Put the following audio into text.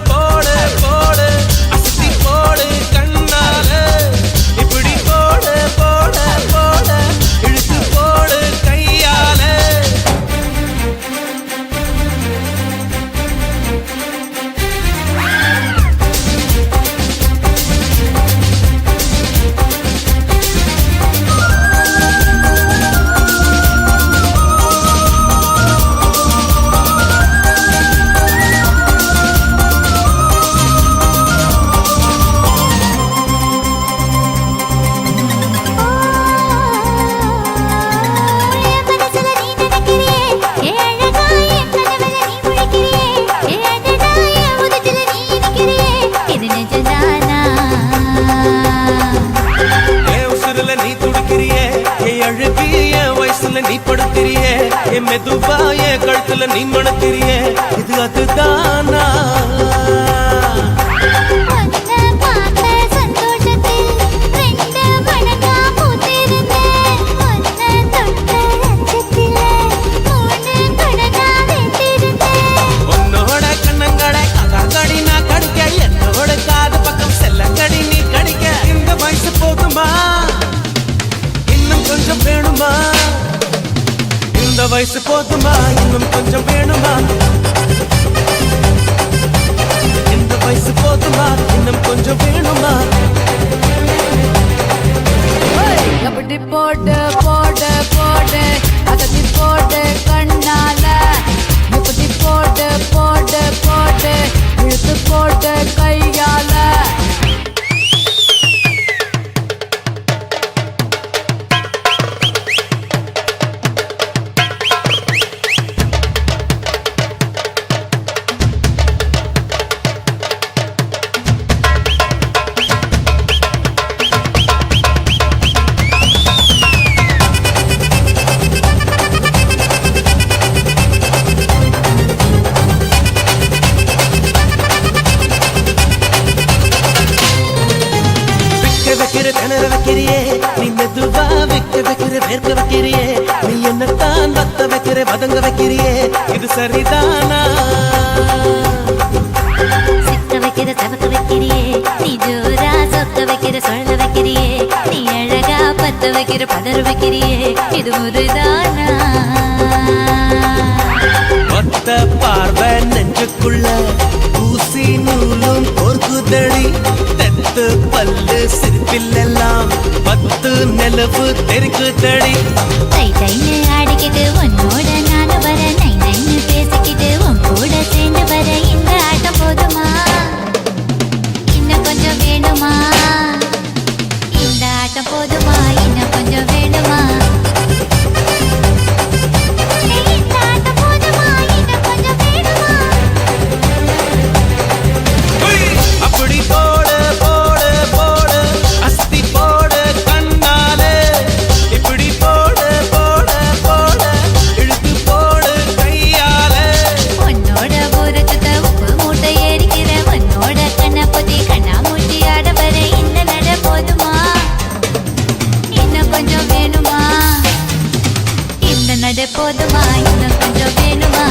போடு போடு அசத்தி போடு கண்ணால இப்படி போடு போடு போடு இழுத்து போடு கையால நீ படுத்திரியே என் மெதுவாய கழுத்துல நீ மணத்திரியே இது அதுதானா உன்னோட கண்ணங்கடை அகாங்கடி நான் கடிக்க என்னோட காது பக்கம் செல்லங்கடி நீ கடிக்க இந்த வயசு போதுமா இன்னும் கொஞ்சம் வேணுமா இந்த வயசு போதுமா இன்னும் கொஞ்சம் வேணுமா இந்த வயசு போதுமா இன்னும் கொஞ்சம் வேணுமா எப்படி போட்டு போட்டு போட்டு அதட்டி போட்டு கண்ணால எப்படி போட்டு போட்டு போட்டு இழுத்து போட்டு கையால திணற வைக்கிறியே நீ மெதுவா வைக்க வைக்கிற வேர்க்க வைக்கிறியே நீ என்னத்தான் வத்த வைக்கிற வதங்க வைக்கிறியே இது சரிதானா சிக்க வைக்கிற சவக்க வைக்கிறியே நீ ஜோரா சொக்க வைக்கிற சொல்ல வைக்கிறியே நீ அழகா பத்த வைக்கிற பதற வைக்கிறியே இது முருதானா ஒத்த பார்வை நெஞ்சுக்குள்ள ஊசி நூலும் பொறுக்குதடி தெத்து பல்லு சிரிப்பிலெல்லாம் பத்து நிலவு தெரிக்குதடி தை தைன்னு ஆடிக்கிட்டு உன்னோட நானு வர நை நைன்னு பேசிக்கிட்டு உன் கூட சேர்ந்து வர இந்த ஆட்டம் போதுமா இன்னும் கொஞ்சம் வேணுமா இந்த ஆட்டம் போதுமா இன்னும் கொஞ்சம் வேணுமா அப்படி போடு போடு போடு அஸ்தி போடு கண்ணால இப்படி போடு போடு போடு இழுத்து போடு கையால உன்னோட ஊரச்சுத்த உப்பு மூட்டை ஏறிக்கிற உன்னோட கண்ண பொத்தி கண்ணா மூட்டி ஆட வர இந்த நட போதுமா இன்னும் கொஞ்சம் வேணுமா இந்த நட போதுமா இன்னும் கொஞ்சம் வேணுமா